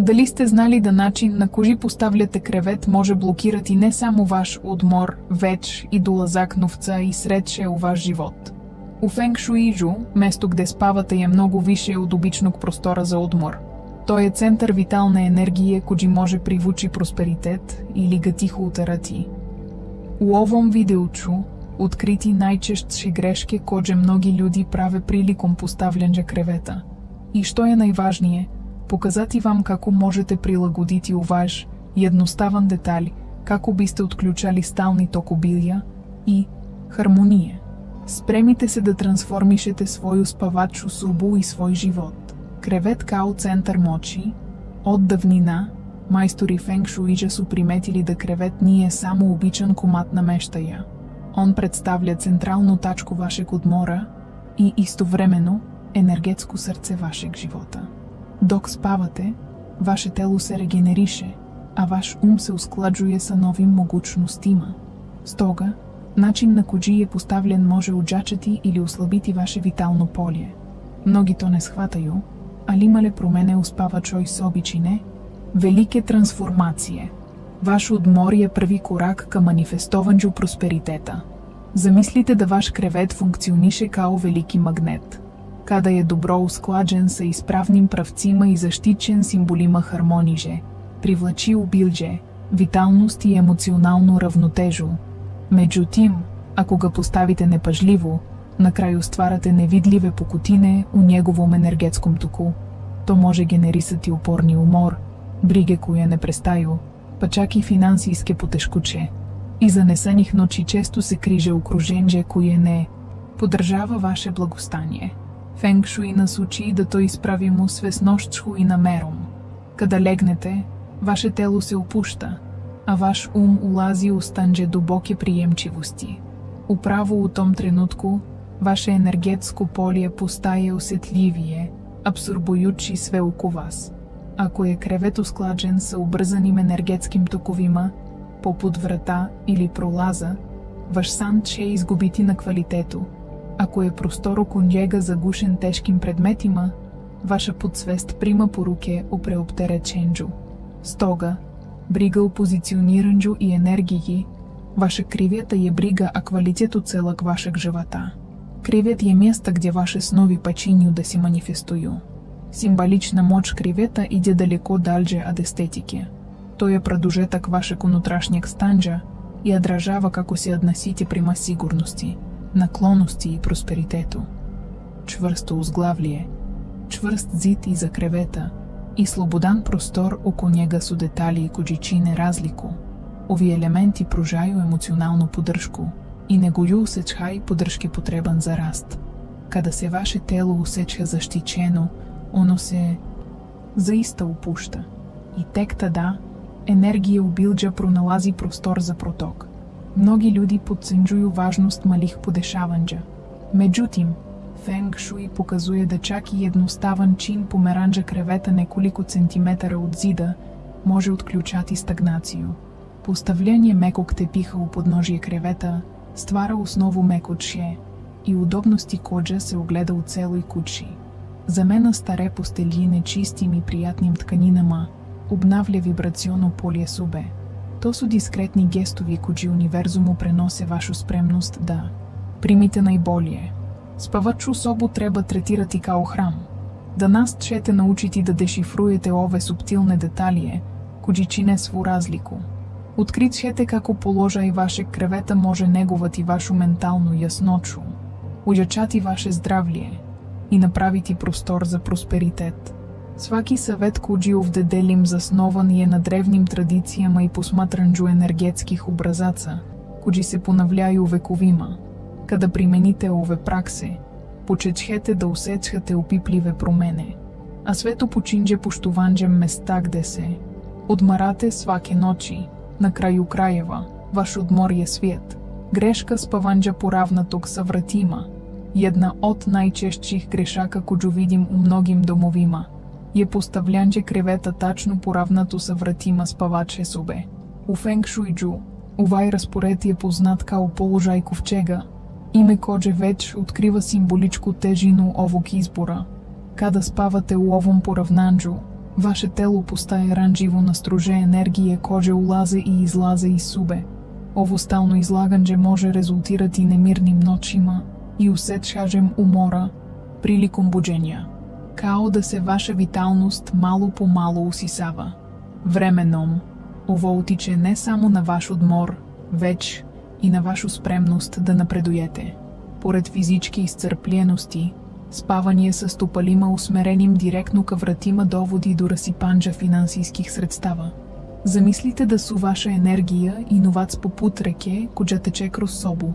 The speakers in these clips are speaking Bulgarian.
Дали сте знали да начин на кожи поставляте кревет може блокирати не само ваш одмор, веч и долазакновца и средше у ваш живот. У Фенг Шуиджу, место где спавате е много више от обичnog простора за одмор. Той е център витална енергия, коджи може привучи просперитет или га тихо утарати. У овом видеочу открити най-честше грешки, коđe mnogi ljudi prave prilikom postavljanja kreveta. I što je najvažnije, pokazati vam kako možete prilagoditi u vaš jednostavan detalj, kako biste отключали stalni tok obilja i harmonije. Spremite se da transformišete svoju spavaču sobu i svoj život. Krevet kao centar moći, od davnina, majstori Feng Shuiđa su primetili da krevet nije samo običan komad nameštaja. On predstavlja centralnu tačku vašeg odmora i istovremeno energetsko srce vašeg života. Dok spavate, vaše telo se regeneriše, a vaš se usklađuje sa novim mogućnostima. Stoga, način na koji je postavljen može uđačati ili uslabiti vaše vitalno polje. Mnogi to ne shvataju, ali male promene u spavačoj sobi čine velike transformacije. Vaš odmor je prvi korak ka manifestovanju prosperiteta. Zamislite da vaš krevet funkcioniše kao veliki magnet. Kada je dobro usklađen sa ispravnim pravcima i zaštićen simbolima harmoniže, privlači obilje, vitalnost i emocionalnu ravnotežu. Međutim, ako ga postavite nepažljivo, na kraju stvarate nevidljive pukotine u njegovom energetskom toku. To može generisati uporni umor, brige koje ne prestaju, pa čak i finansijske poteškoće. Iza nesanih noći često se križe okruženje koje ne podržava vaše blagostanje. Feng Shui nas uči da to ispravimo svesnošću i namerom. Kada legnete, vaše telo se opušta, a vaš ulazi u stanje duboke prijemčivosti. Upravo u tom trenutku, vaše energetsko polje postaje osjetljivije, apsorbujući sve oko vas. Ako je krevet usklađen sa ubrzanim energetskim tokovima, poput vrata ili prolaza, vaš san će izgubiti na kvalitetu. Ako je prostor oko njega zagušen teškim predmetima, vaša podsvest prima poruke o preopterećenju. Stoga, briga o pozicioniranju i energiji, vaša kriveta je briga o kvalitetu celog vašeg života. Krivet je mjesta gdje vaše snovi počinju da se manifestuju. Simbolična moć kriveta ide daleko dalje od estetike. To je produžetak vašeg unutrašnjeg stanja i odražava kako se odnosite prema sigurnosti, naklonosti i prosperitetu. Čvrsto uzglavlje, čvrst zid iza kreveta i slobodan prostor oko njega su detalji koji čine razliku. Ovi elementi pružaju emocionalnu podršku i neguju osjećaj podrške potreban za rast. Kada se vaše telo osjeća zaštićeno, ono se zaista upušta i tek tada energija obilja pronalazi prostor za protok. Mnogi ljudi podcenjuju važnost malih podešavanja. Međutim, Feng Shui pokazuje da čak i jednostavan čin pomeranđa kreveta nekoliko centimetara od zida može otključati stagnaciju. Postavljanje mekog tepiha u podnožje kreveta stvara osnovu mekoće i udobnosti kođa se ogleda u celoj kući. Zamena stare posteljine čistim i prijatnim tkaninama obnavlja vibraciono polje sobe. To su diskretni gestovi koji univerzumu prenose vašu spremnost da primite najbolje. Spavaču sobu treba tretirati kao hram. Danas ćete naučiti da dešifrujete ove suptilne detalje koji čine svu razliku. Otkrit ćete kako položaj vašeg kreveta može negovati vašu mentalnu jasnoću, ujačati vaše zdravlje i napraviti prostor za prosperitet. Svaki savet koji ovde delim zasnovan je na drevnim tradicijama i posmatranju energetskih obrazaca, koji se ponavljaju vekovima. Kada primenite ove prakse, počećete da osjećate opipljive promene, a sve to počinje poštovanjem mesta gde se odmarate svake noći. Na kraju krajeva, vaš odmor je svijet. Greška spavanja poravnatog sa vratima, jedna od najčešćih grešaka koju vidim u mnogim domovima, je postavljanje kreveta tačno poravnato sa vratima spavače sobe. U Feng Shuiđu, ovaj raspored je poznat kao položaj kovčega. Ime kođe već otkriva simboličku težinu ovog izbora. Kada spavate u ovom poravnanju, Ваше тело постае ранживо настроже енергия, коже улазе и излазе из субе. Ово стално излаганже може резултирати немирним ночима и усетшажем умора приликом буджења. Као да се ваша виталност мало по мало усисава. Временом, ово утиче не само на ваш одмор, веќе и на вашу спремност да напредуете. Поред физички исцрплjenosti, спавање со стопалима усмереним директно ка вратима доводи до расипанџа финансиских средстава. Замислите да су ваша енергија и новац попут реке која тече кроз собу.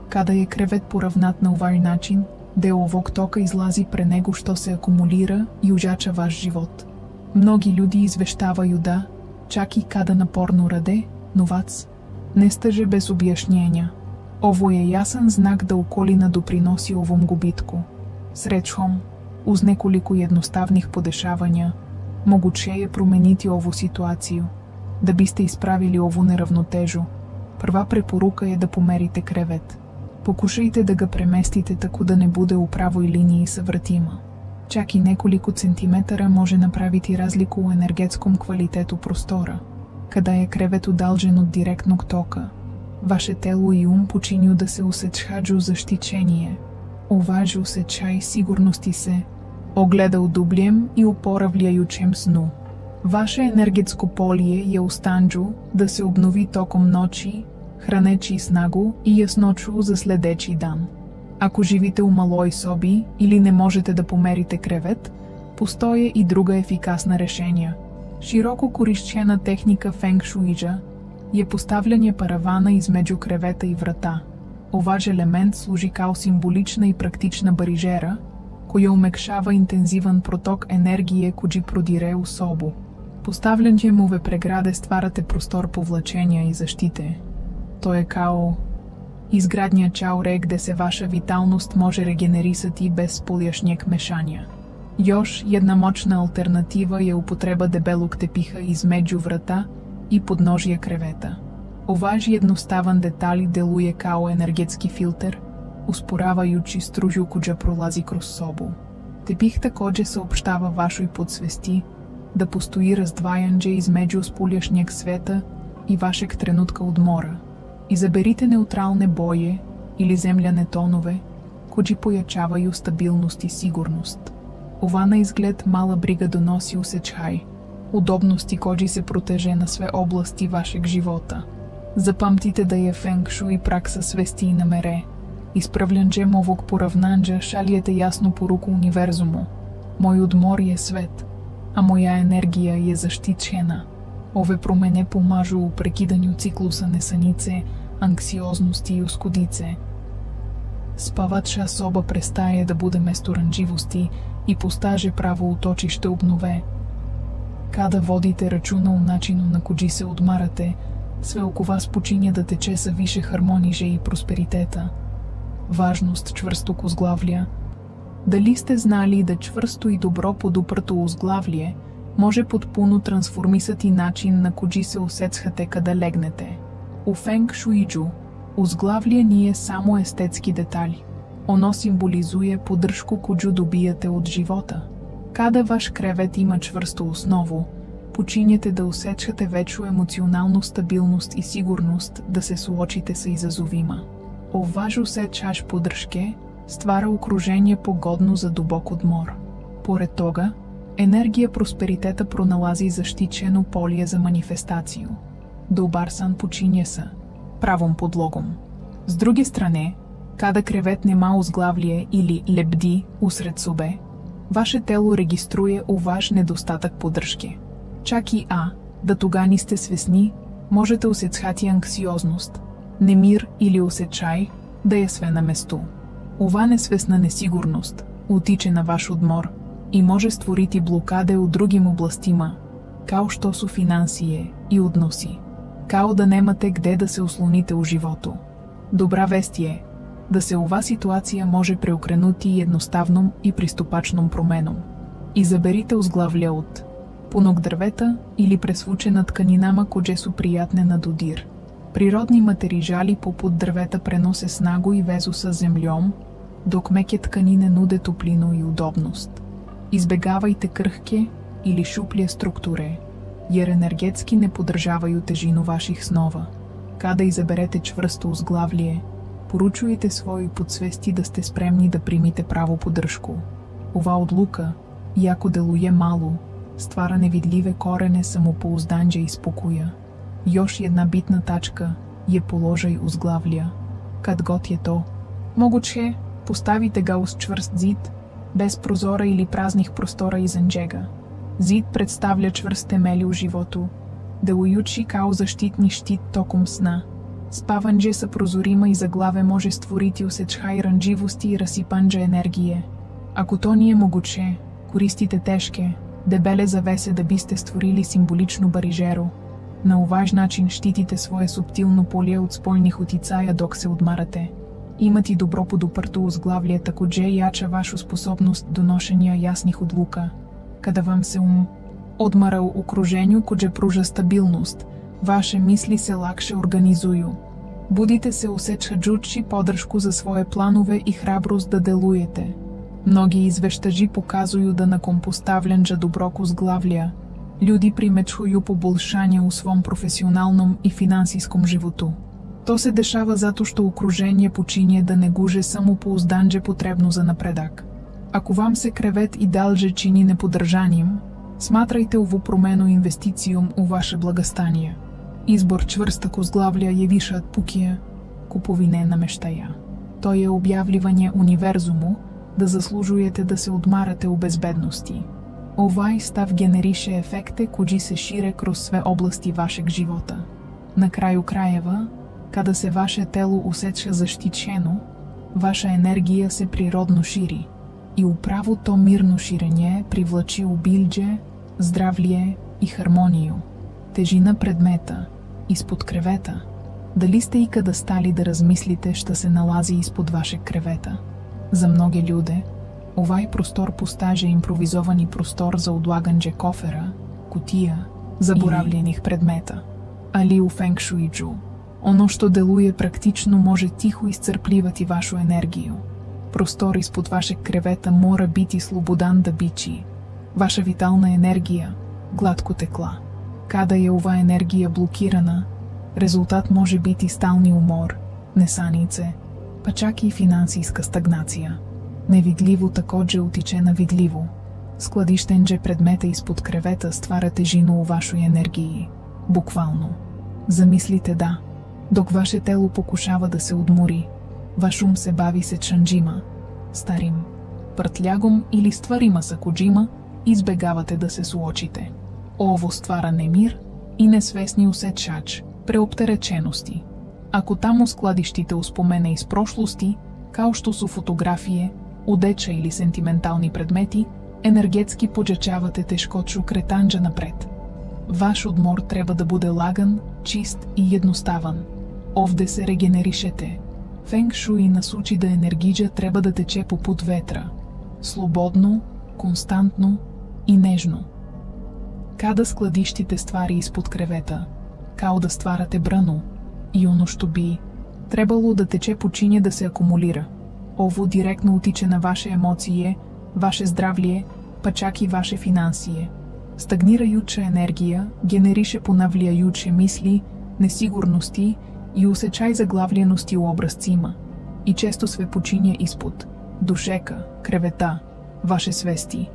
Када е кревет поравнат на овај начин, дел овог тока излази пре него што се акумулира и ужача ваш живот. Многи људи извештавају да, чак и када напорно раде, новац не стаже без објашњења. Ово е јасен знак да околина доприноси овом губитку. Среќом, уз неколику едноставних подешавања, могуче е променити ову ситуацију. Да бисте исправили ову неравнотежу, прва препорука е да померите кревет. Покушајте да ga преместите таку да не буде у правој линии со вратима. Чак и неколику центиметара може направити разлику у енергетском квалитету простора. Када е кревет удалжен од директног тока, ваше тело и ум почињу да се усечаџу заштичение, оважу усечај сигурности се, огледа удублjem и oporavljajućem snu. Vaše energetsko polje je u stanđu da se obnovi tokom noći, hraneći snagu i jasnoću za sledeći dan. Ako živite u maloj sobi ili ne možete da pomerite krevet, postoje i druga efikasna rešenja. Широко користена техника фенг шуиџа je постављање паравана измеѓу кревета и врата. Овај елемент служи као символична и практична барижера, која умекшава интензивен проток енергије кој продире у собу. Постављањем ове преграде стварате простор повлачења и заштите. Тоа е као изградња чауре где се ваша виталност може регенерисати без полјашњек мешања. Још една мочна алтернатива е употреба дебелог тепиха измеѓу врата и подножје кревета. Овај едноставен детали делуе као енергетски филтер, успоравајучи стружу која пролази кроз собу. Тепих такоđe соопштава вашој подсвести да постои раздвајанџе измеѓу сполјашњег света и вашег тренутка одмора. Изаберите неутралне боје или земљане тонове, кои појачавају стабилност и сигурност. Ова на изглед мала брига доноси усечај, удобности кои се протеже на све области вашег живота. Запамтите да е фенг шуи пракса свести и намере. Исправљанџем овог поравнанџа шалиете јасно поруку универзуму. Мој одмор е свет, а моја енергија е заштичена. Ове промене помажу у прекидању циклуса несанице, анксиозности и ускудице. Спавача соба престае да буде место ранџивости и постаже право уточиште обнове. Када водите рачуна у начину на кој се одмарате, све око вас почиња да тече са више хармониже и просперитета. Важност чврсток узглавлја. Дали сте знали да чврсто и добро подупрто узглавлје може потпуно трансформисати начин на кој се усецхате када легнете. У фенг шуиџу, узглавлје не е само естетски детали. Оно символизуе поддршку коју добијате од живота. Када ваш кревет има чврсто основу, почињете да усечате вечу емоционалну стабилност и сигурност да се суочите со изазовима. Оваж усечаш поддршке ствара окружење погодно за дубок одмор. Поред тога, енергија просперитета проналази заштичено полје за манифестацију. Добар сан почиње са правом подлогом. С друге стране, када кревет нема узглавлје или лебди усред собе, ваше тело региструе оваж недостатак поддршке. Чак и да тога не сте свесни, можете усецхати анксиозност, немир или усечај да е све на месту. Ова несвесна несигурност утиче на ваш одмор и може створити блокаде у другим областима, као што су финансие и односи, као да немате где да се услоните у живото. Добра вест е да се ова ситуација може преокренути едноставном и приступачном променом. Изаберите узглавлја од пунок дрвета или пресвучена тканинама кој су пријатне на додир. Природни материжали попут дрвета преносе снагу и везу со земљом, док меќе тканине нуде топлину и удобност. Избегавајте крхке или šuplje strukture, jer energetski ne podržavaju težinu vaših snova. Kada izabерете čvrsto узглавлие, поручуйте свои подсвести да сте спремни да примите право поддръжку. Ова одлука, иако делуе мало, ствара невидливе корене самопоузданđа и спокоя. Još една битна тачка je položaj узглавлja. Kad god je to moguće, postavite ga uz čvrst zid, bez prozora ili praznih prostora iza njega. Zid predstavlja čvrst temelj u životu, delujući kao zaštitni štit tokom sna. Spavanje sa prozorima iza glave može stvoriti osjećaj ranđivosti i rasipanja energije. Ако то nije moguće, koristite teške, debele zavese da biste stvorili simboličnu barižeru. Na ovaj начин štitite svoje suptilno polje od spoljnih uticaja dok se odmarate. Imati dobro poduprto узглавлje takođe jača vašu sposobnost donošenja jasnih odluka. Kada vam se odmara u okruženju koje pruža stabilnost, vaše misli se lakše organizuju. Budite se osjećajući podršku za svoje planove i hrabrost da delujete. Mnogi izveštaži pokazuju da nakon postavljanja dobrog узглавlja, ljudi primećuju poboljšanje u svom profesionalnom i finansijskom životu. To se dešava zato što okruženje počinje da neguje samopouzdanje potrebno za napredak. Ako vam se krevet i dalje čini nepodržanjem, smatrajte ovu promenu investicijom u vaše blagostanje. Izbor čvrstog узглавlja je više od puke kupovine nameštaja. To je objavljivanje univerzumu da zaslužujete da se odmarate u bezbednosti. Ovaj stav generiše efekte koji se šire kroz sve oblasti vašeg života. Na kraju krajeva, kada se vaše telo osjeća zaštićeno, vaša energija se prirodno širi i upravo to mirno širenje privlači obilđe, zdravlje i harmoniju. Težina predmeta ispod kreveta. Dali ste ikada stali da razmislite šta se nalazi ispod vašeg kreveta? Za mnoge ljude, ovaj prostor postaže improvizovani prostor za odlaganje kofera, kutija, zaboravljenih predmeta. Ali u Feng Shuiju, ono što deluje praktično može tiho iscrpljivati vašu energiju. Prostor ispod vašeg kreveta mora biti slobodan da bići. Vaša vitalna energija glatko tekla. Kada je ova energija blokirana, rezultat može biti stalni umor, nesanice, pa čak i finansijska stagnacija. Nevidljivo takođe utiče na vidljivo. Skladištenje predmeta ispod kreveta stvara težinu u vašoj energiji. Bukvalno. Zamislite da, dok vaše telo pokušava da se odmori, vaš se bavi sečанđima, starim prtljagom ili stvarima sa kojima izbegavate da se suočite. Ovo stvara nemir i nesvesni osjećač preopterećenosti. Ako tamo skladištite uspomene iz prošlosti, kao što su fotografije, odečа ili sentimentalni predmeti, energetski pojačavate teškoću kretanja napred. Vaš odmor treba da bude lagan, čist i jednostavan. Ovde se regenerišete. Feng Shui nas uči da energija treba da teče poput vetra. Slobodno, konstantno i nežno. Kada skladištite stvari ispod kreveta, kao da stvarate branu, i ono što bi trebalo da teče počinje da se akumulira. Ovo direktno utiče na vaše emocije, vaše zdravlje, pa čak i vaše finansije. Stagnirajuća energija generiše ponavljajuće misli, nesigurnosti i osjećaj zaglavljenosti u obrazcima. I često sve počinje ispod dušeka, kreveta, vaše svesti.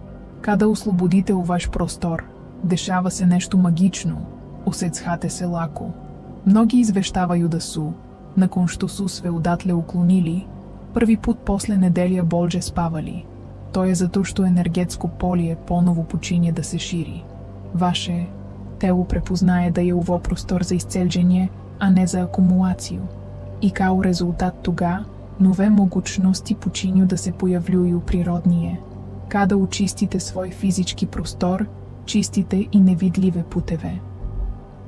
Kada oslobodite u vaš prostor, dešava se nešto magično, osjećate se lako. Mnogi izveštavaju da su, nakon što su sve odatle uklonili, prvi put posle nedelja bolje spavali. To je zato što energetsko polje ponovo počinje da se širi. Vaše telo prepoznaje da je ovo prostor za isceljenje, a ne za akumulaciju. I kao rezultat toga, nove mogućnosti počinju da se pojavljuju prirodnije. Kada učistite svoj fizički prostor, čistite i nevidljive puteve.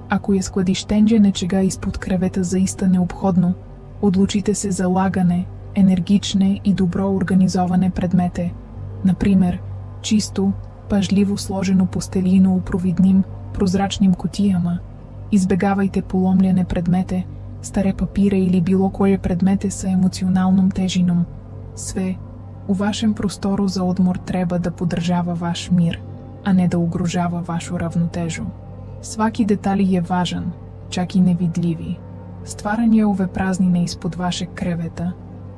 Ako je skladištenje nečega ispod kreveta zaista neophodno, odlučite se za lagane, energične i dobro organizovane predmete, na primer, čistu, pažljivo složenu posteljinu u providnim, prozračnim kutijama. Izbegavajte polomljene predmete, stare papire ili bilo koje predmete sa emocionalnom težinom. Sve u vašem prostoru za odmor treba da podržava vaš mir. а не да угрожава вашу равнотежу. Сваки детали е важен, чак и невидливи. Стварanje ove praznine ispod vašeg kreveta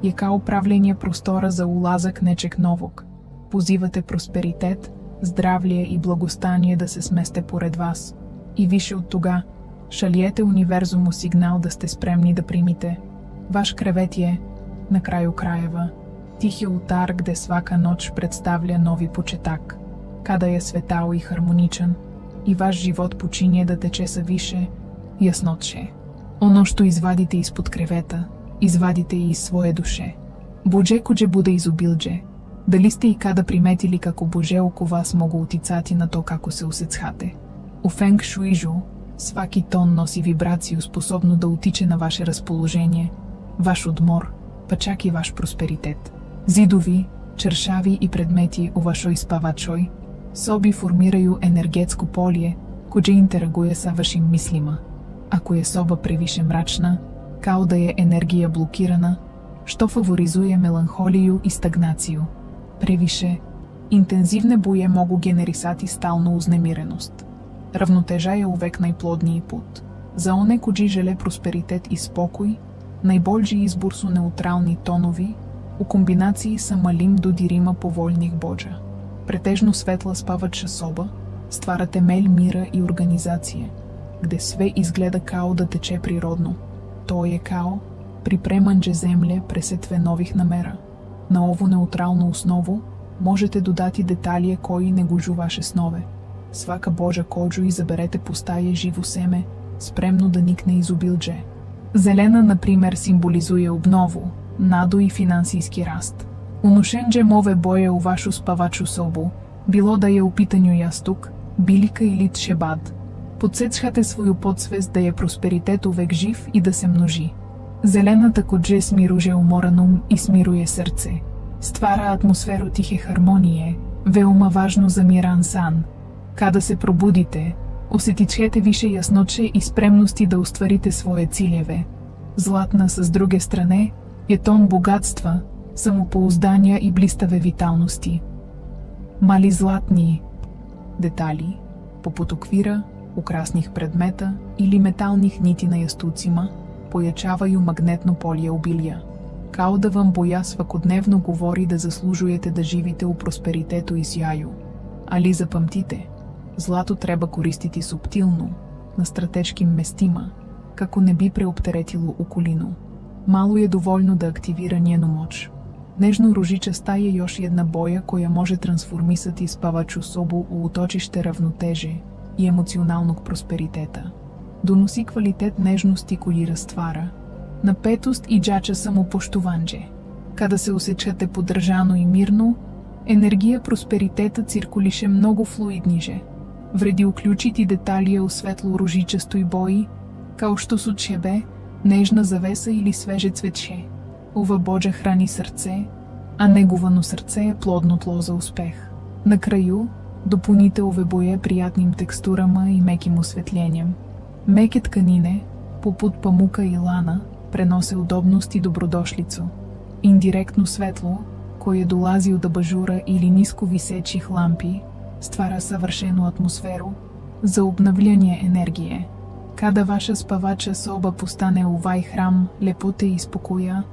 je kao pravljenje prostora za ulazak nečeg novog. Pozivate prosperitet, zdravlje i blagostanje da se smeste pored vas. I više od toga, šaljete univerzumu signal da ste spremni da primite. Vaš krevet je, na kraju krajeva, tihi oltar gde svaka noć predstavlja novi početak, kada je svetao i harmoničan i vaš život počinje da teče sa više jasnoće. Ono što izvadite ispod kreveta, izvadite i iz svoje duše. Bože kođe bude izobilđe. Дали сте и када приметили како Боже око вас могу утицати на то како се усецхате? У фенг шуижу, сваки тон носи вибрацiju способно да утиче на ваше разположение, ваш одмор, па чак и ваш просперитет. Зидови, чаршави и предмети у вашој спавачој, соби формирају енергетско полje, коđe интерагуе са вашим мислима. Ако е соба превише мрачна, као да е енергија блокирана, што фаворизуе меланхолiju и стагнацiju. Превише, интензивне боje могу генерисати стално узнемиреност. Равнотежа е увек најплоднији пут. За оне коđи желе просперитет и спокој, најболџи избор су неутрални тонови, у комбинацији са малим додирима поволних боџа. Претежно светла спавача соба ствара темель мира и организација, где све изгледа као да тече природно. Тоа е као припреманџе земле пресетве нових намера. На ово неутрално основу можете додати деталije кои не гужу ваше снове. Свака Божа коđу изаберете постае живо семе, спремно да никне изобилдже. Зелена, например, символизуе обнову, надо и финансијски раст. Уношендже мове боje у вашу спавачу собу, било да е у питању јастук, билика или тшебад. Подсечхате своју подсвест да е просперитет увек жив и да се множи. Зелената коđe смируже уморан ум и смируе срце. Ствара атмосферу тихе хармонije, веома важно за миран сан. Када се пробудите, осетичете више јасноче и спремности да остварите своje ciljeve. Златна, с друге стране, е тон богатства, самопоуздања и блиставе виталности. Мали златни детали, попут оквира, украсних предмета или металних нити на јастуцима, појачавају магнетно полje обилија. Као да вам боја свакодневно говори да заслужуете да живите у просперитету и сјају. Али запамтите, злато треба користити суптилно, на стратешки местима, како не би преоптеретило околину. Мало е доволно да активира njenu моќ. Нежно ружичаста е још една боја која може трансформисати спавачу собу у уточиште равнотеже и емоционалног просперитета. Доноси квалитет нежности кој раствара, напетост и џача самопоштуванџе. Када се осечате поддржано и мирно, енергија просперитета циркулише многу флуидниже. Вреди уклучити деталија у светло ружичасто и бои, као што су чебе, нежна завеса или свеже цвече. Ова боџа храни срце, а негувано срце е плодно тло за успех. На крају, допуните ове боje пријатним текстурама и меким осветљењем. Меке тканине, попут памука и лана, преносе удобност и добродошлицу. Индиректно светло, кое долази од абажура или ниско висечих лампи, ствара савршену атмосферу за обнављање енергије. Када ваша спавача соба постане увај храм лепоте и спокоја,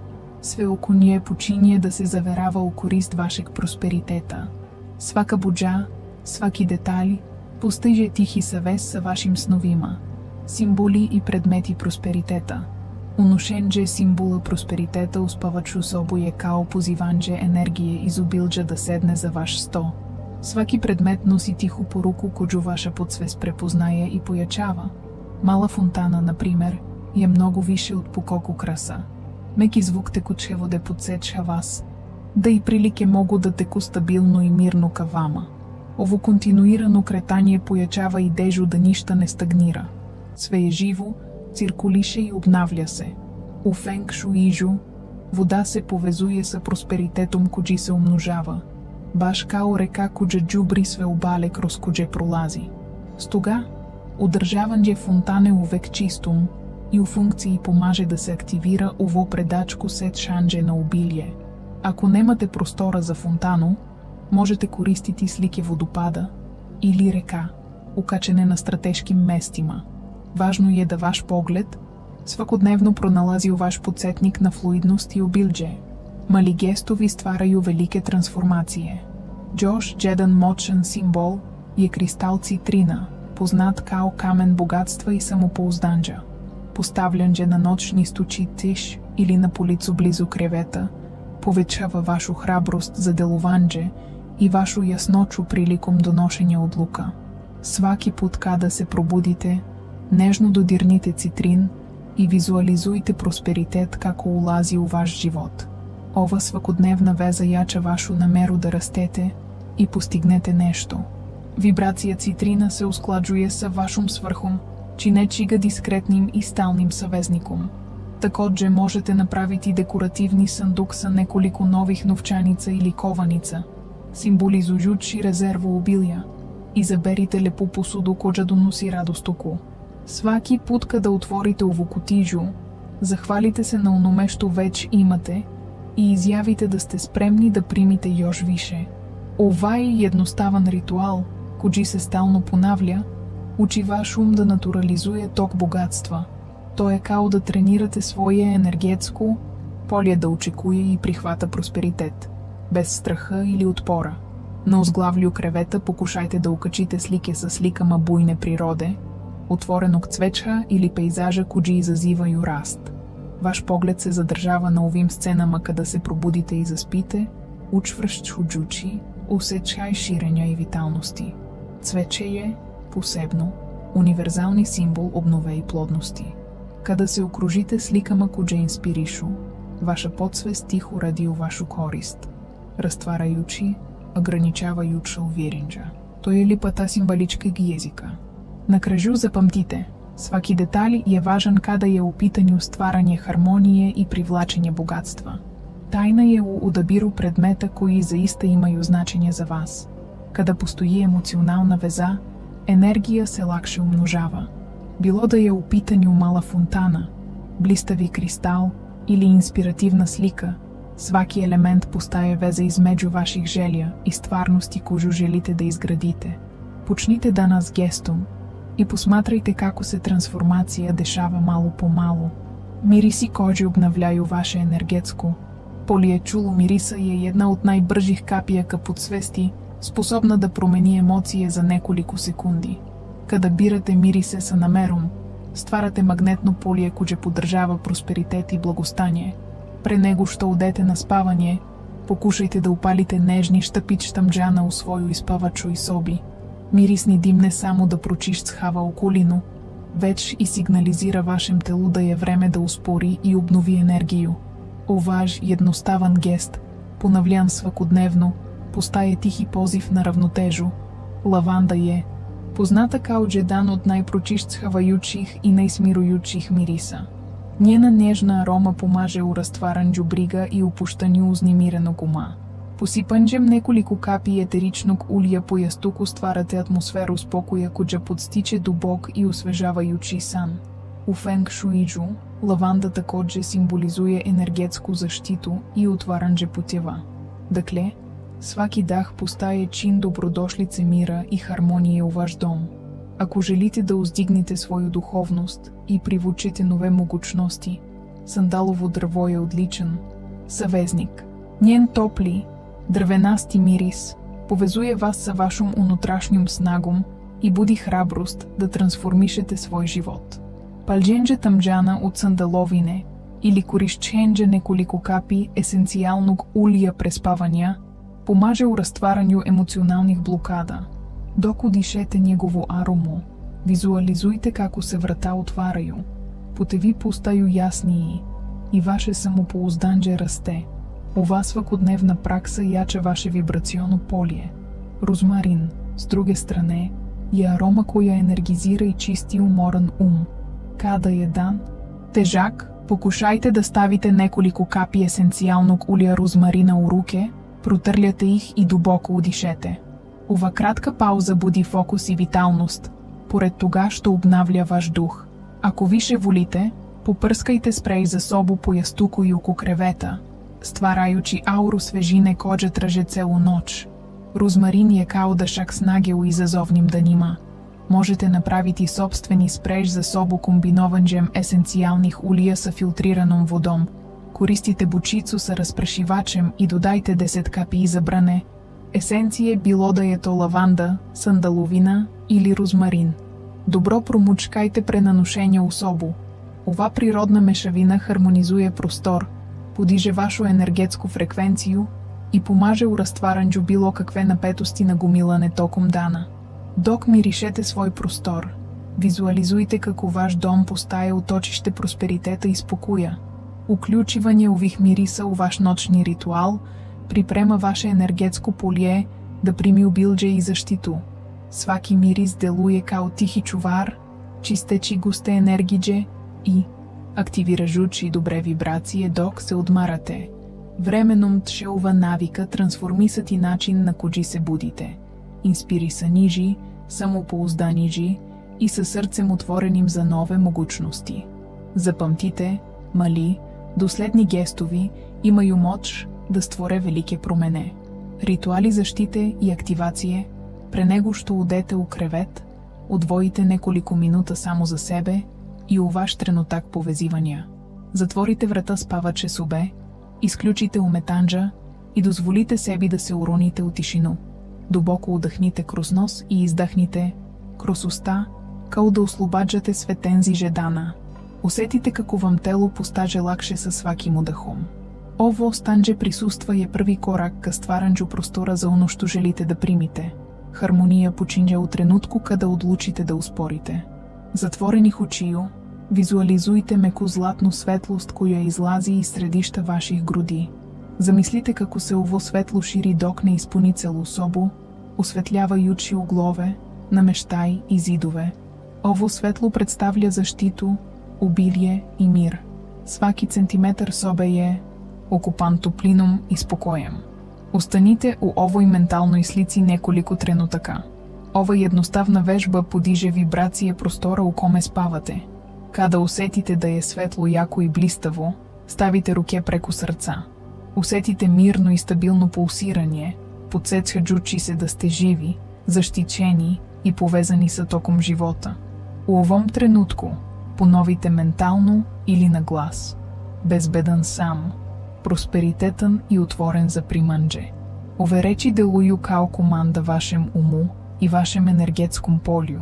све око ние почиње да се заверава у корист вашег просперитета. Свака буџа, сваки детали, постиже тихи савес са вашим сновима, символи и предмети просперитета. Уношендже символа просперитета успавачу собу е као позиванџе енергије изобилџа да седне за ваш сто. Сваки предмет носи тиху поруку коđu ваша подсвест препознаje и појачава. Мала фонтана, например, е многу више од пукок украса. Меки звук текучево да подсеча вас, да и прилике могу да теку стабилно и мирно ка вама. Ово континуирано кретање појачава и дежу да ништа не стагнира. Све е живо, циркулише и обнавља се. У фенг шуижу, вода се повезуе са просперитетом коđи се умножава. Баш као река коđа џубри све обале кроз коđе пролази. Стога, одржавање фонтане увек чистум и у функцији помаже да се активира ово предачко сет шанџе на обилје. Ако немате простора за фонтану, можете користити слike водопада, или река, укачене на стратешки местима. Важно е да ваш поглед свакодневно проналази у ваш подсетник на флуидност и обилдже. Мали гестови стварaju велике трансформации. Джош Джедан мощен символ е кристал цитрина, познат као камен богатства и самопоузданджа. Поставлянже на ночни стучи тиш или на полицу близо кревета, повечава вашу храброст за делувандже и вашу ясночу приликом до ношење одлука. Сваки пут када се пробудите, нежно додирните цитрин и визуализуйте просперитет како улази у ваш живот. Ова свакодневна веза јача вашу намеру да растете и постигнете нешто. Вибрација цитрина се ускладжуе са вашум сврхум, чинечи га дискретним и сталним савезником. Такоđe можете направити декоративни сандук са неколико нових новчаница или кованица, символизујучи резерву обилија, и заберите лепу посуду која доноси радост оку. Сваки пут када отворите ову кутију, захвалите се на онome што веќе имате и изјавите да сте спремни да примите још више. Овај едноставан ритуал, кој се стално понавља, учи ваш ум да натурализуе ток богатства. Тоа е као да тренирате своје енергетско поле да очекуе и прихвата просперитет, без страха или отпора. На озглављу кревета покушајте да укачите слике со сликама бујне природе, отвореног цвеча или пейзажа кои изазивају раст. Ваш поглед се задржава на овим сценама када се пробудите и заспите, учвршчуджучи, усечај ширења и виталности. Цвече е, посебно, универзални символ обнове и плодности. Када се окружите сликама кои инспиришу, ваша подсвест тихо ради у вашу корист, растварајучи, ограничавајуча уверенџа. Тој е липата символичка ги езика. На крaju запамтите, сваки детали е важен када е у питању стварање хармонije и привлачење богатства. Тајна е у одабиру предмета кои заиста имају значење за вас. Када постои емоционална веза, енергија се лакше умножава. Било да е у питању мала фонтана, блистави кристал или инспиративна слика, сваки елемент постае веза измеѓу ваших желја и стварности коју желите да изградите. Почните данас гестом и посматрајте како се трансформација дешава мало по мало. Мириси кои обнављају ваше енергетско. Полиечулу мириса е една од најбржих капија ка подсвести, способна да промени емоције за неколику секунди. Када бирате мирисе са намерум, стварате магнетно полие које поддржава просперитет и благостање. Пре него што одете на спавање, покушајте да упалите нежни штапич тамџана у своју испавачо и соби. Мирисни дим не само да прочишцхава околину, веќе и сигнализира вашем телу да е време да успори и обнови енергију. Оваж едноставан гест, понављан свакодневно, постае тихи позив на равнотежу. Лаванда е позната као џедан од најпрочишцхавајучих и најсмирујучих мириса. Njena нежна арома помаже у растваранџу брига и упуштању узнемиреnog ума. Посипанџем неколику капи етеричnog улија по јастуку стварате атмосферу спокоја која подстиче дубок и освежавајучи сан. У фенг шуиџу, лаванда такоđe символизуе енергетску заштиту и отваранџе путева. Дакле, сваки дах постае чин добродошлице мира и хармонија у ваш дом. Ако желите да уздигнете своју духовност и привучите нове могучности, сандалово дрво е одличен савезник. Njен топли, дрвенасти мирис повезуе вас са вашум унутрашњум снагум и буди храброст да трансформишете свој живот. Палџенџе тамџана од сандаловине или коришченџе неколику капи есенцијалног улија преспавања помаже у растварању емоционалних блокада. Доку дишете негово арому, визуализујте како се врата отварају, путеви постају јаснии и ваше самопоузданџе расте. Ова свакодневна пракса јача ваше вибрационо поле. Розмарин, с друге стране, е арома која енергизира и чисти уморен ум. Када е дан тежак, покушајте да ставите неколику капи есенцијалног улија розмарина у руке, протрљате их и дубоко удишете. Ова кратка пауза буди фокус и виталност, поред тога што обнавља ваш дух. Ако више волите, попрскајте спреј за собу по јастуку и око кревета, стварајучи ауру свежине која траже целу ноќ. Розмарин е као дъшак с нагел и зазовним данима. Можете направити собствени спреж за собо комбинован джем есенциалних улия са филтрираном водом. Користите бучицу са разпрашивачем и додайте 10 капии за бране. Есенцие било да е то лаванда, сандаловина или розмарин. Добро промучкайте пренаношение особо. Ова природна мешавина хармонизуе простор, подиже вашу енергетску фреквенцию и помаже у разтваранджу било какве напетости на гомилане током дана. Док миришете свой простор. Визуализуйте како ваш дом постае уточище просперитета и спокоя. Уключивање ових мириса у ваш ночни ритуал припрема ваше енергетско полие да прими убилдже и заштиту. Сваки мирис делуе као тихи чувар, чистечи густе енергидже и активира жучи добре вибрации док се одмарате. Временом тшеува навика трансформисат и начин на коджи се будите. Инспири са нижи, самопоузданиджи и със сърцем отвореним за нове могучности. Запамтите, мали, доследни гестови имaju моч да створе велике промене. Ритуали защите и активация, пре него што удете у кревет, одвоите неколико минута само за себе и у ваш тренотак повезивания. Затворите врата спаваче собе, изключите уметанджа и дозволите себе да се уроните у тишину. Дубоко удъхните кроз нос и издъхните кроз уста, као да ослобаджате светензи жедана. Усетите како вам тело постаже лакше със сваки му дъхом. Ово станже присуства е први корак ка стваранджу простора за оно што желите да примите. Хармонија починже у тренутку када одлучите да успорите. Затворених очiju, визуализуйте меку златну светлост која излази из средишта ваших груди. Замислите како се ово светло шири док не изпуни целу собу, осветлявајучи углове, намештај и зидове. Ово светло представля заштиту, обилие и мир. Сваки центиметър собе е окупан топлином и спокоем. Останите у овој ментално ислици неколико тренутака. Ова едноставна вежба подиже вибрација простора у коме спавате. Када усетите да е светло, јако и блиставо, ставите руке преку срца. Усетите мирно и стабилно пулсирање, подсечаджучи се да сте живи, заштичени и повезани са током живота. У овом тренутку поновите ментално или на глас. Безбеден сам, просперитетен и отворен за примандже. Ове речи делуju као команда вашем уму и вашем енергетском полju.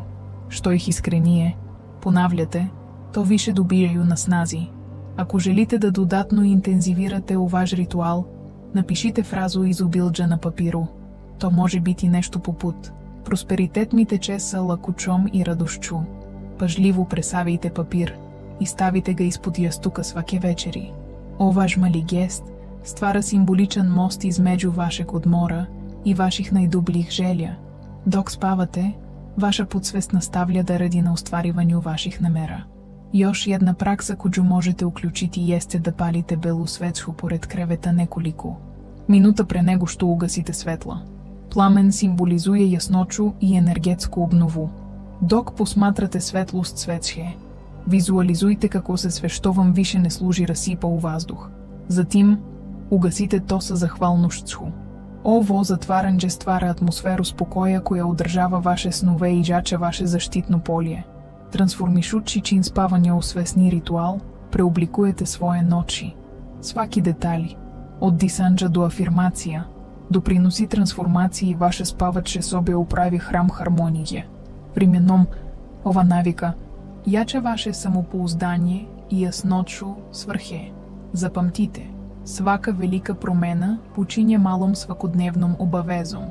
Што их искренije, понавljate, то више добијају на снази. Ако желите да додатно интензивирате у ваш ритуал, напишите фразу изобилджа на папиру. То може бити нешто попут. Просперитет ми тече са лакучом и радошчу. Пажливо пресавите папир и ставите га испод јастука сваке вечери. Оваш мали гест ствара символичен мост измеđu вашeg одмора и ваших најдублих желја. Док спавате, ваша подсвест наставлja да ради на остваривању ваших намера. Још една пракса коју можете уклучити јесте да палите белу свечку поред кревета неколику минута пре него што угасите светла. Пламен символизуе јасночу и енергетско обнову. Док посматрате светлост свече, визуализуйте како се свештовам више не служи расипа у ваздух. Затим, угасите то са захвалношцу. Ово затваранџе ствара атмосферу спокоја која одржава ваше снове и жача ваше заштитно полje. Трансформишучи чин спавање освесни ритуал, преобликуете своje ночи. Сваки детали, од дисанџа до афирмација, доприноси трансформацији ваше спаваче собе управи храм хармоније. Применом, ова навика, јача ваше самопоуздање и јасночу сврхе. Запамтите, свака велика промена почиње малом свакодневном обавезом.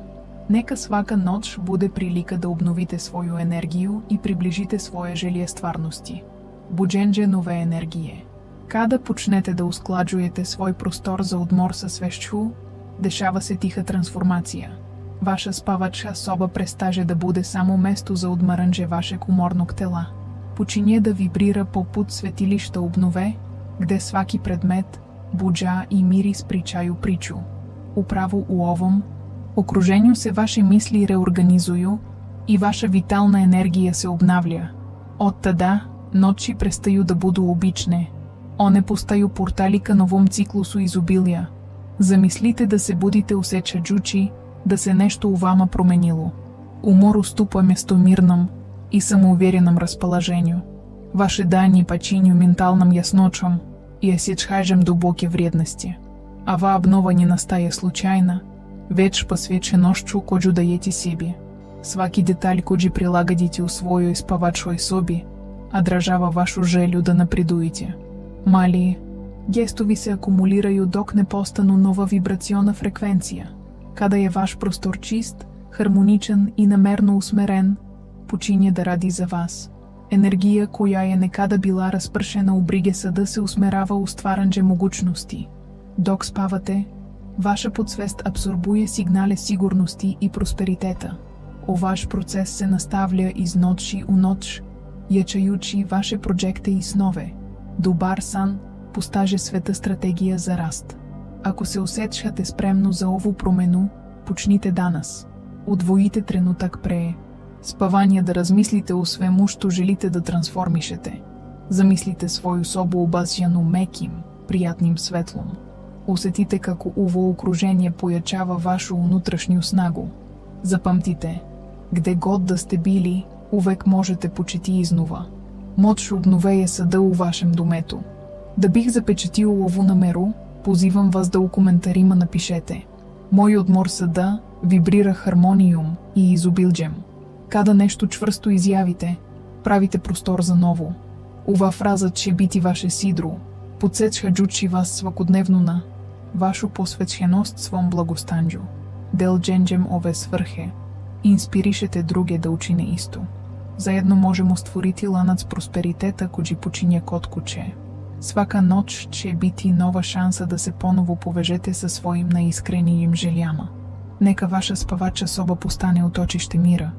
Нека свака ноч буде прилика да обновите своју енергiju и приближите своje желје стварности. Буџенџе нове енергije. Када почнете да ускладжуете свој простор за одмор са свешчу, дешава се тиха трансформација. Ваша спавачка соба престаже да буде само место за одмаранџе вашeg уморног тела. Почиње да вибрира попут светилишта обнове, где сваки предмет, буџа и мирис причају причу. Управо у овом окружењу се ваше мисли реорганизуju и ваша витална енергија се обнавља. Од тада, ночи престају да буду обичне. Оне постају портали ка новом циклусу изобилија. Замислите да се будите усечаджучи, да се нещо у вама променило. Умор уступа место мирном и самоуверенном расположению. Ваше дани починю менталном ясночам и осечхажем глубокие вредности. Ава обнова не настає случайно, веч посвеченощу коджу даєте себе. Сваки деталь коджи прилагодите у свою исповадшой собі, а дрожава вашу желю да напредуете. Малии, гестови се акумулирaju док не постану нова вибрационна фреквенция. Kada je vaš prostor čist, harmoničen i namerno usmeren, počinje da radi za vas. Енергия, коя е некада била разпршена у бриге съда, се усмерава у стваранже могучности. Док спавате, ваша подсвест абсорбуе сигнале сигурности и просперитета. О ваш процес се наставля из ночи у ноч, ячаючи ваше проекте и снове. Добар сан постаже света стратегия за раст. Ако се усетшате спремно за ово промену, почните данас. Удвоите тренутак прее. Спавание да размислите о свему, що желите да трансформишете. Замислите свою собу обазяну меким, приятним светлом. Усетите како ово окружение поячава вашу унутрешню снагу. Запамтите, где год да сте били, увек можете почети изнова. Моч обновее съда у вашем домето. Да бих запечатил ово намеру, позивам вас да у коментарима напишете. Мой одмор съда вибрира хармониум и изобилджем. Када нещо чвърсто изявите, правите простор за ново. Ова фраза че бити ваше сидро, подсечхаджучи вас свакодневно на вашу посвеченост свом благостанджу. Дел дженджем ове свърхе, инспиришете друге да учине исто. Заедно можемо створити ланац просперитета, коджи починя кот куче. Свака ноч че бити нова шанса да се поново повежете със своим наискрениим желяма. Нека ваша спавача соба постане оточище мира,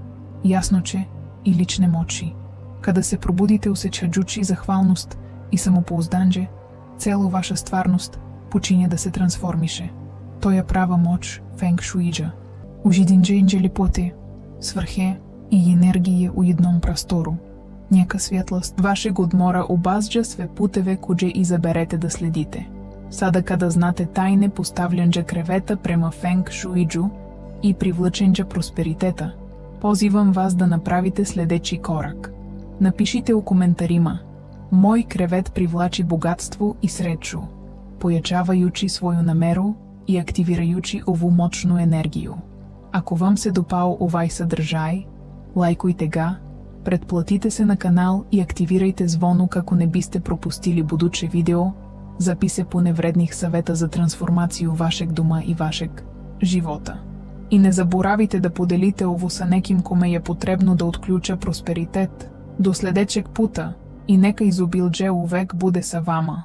ясноче и личне мочи. Kada се пробудите усечаджучи захвалност и самопоузданже, цело ваша стварност починя да се трансформише. Тоя права моч фенг шуиджа. Ужидиндженджа лепоте, свърхе и енергия у едном простору. Нека светлост вашего одмора обазджа све путеве коджи изберете да следите. Сада када знате тайне поставлянджа кревета према фенг шуиджу и привлъченджа просперитета, позивам вас да направите следечи корак. Напишите у коментарима: мой кревет привлачи богатство и сречу, поячаваючи свою намеру и активираючи ову мощну енергию. Ако вам се допал овай съдържай, лайкуйте га, предплатите се на канал и активирайте звоно, како не бисте пропустили будуче видео, записе по невредних съвета за трансформацию вашег дома и вашег живота. И не заборавите да поделите ово са неким коме е потребно да отключа просперитет до следечег пута и нека изобилдже увек буде са вама.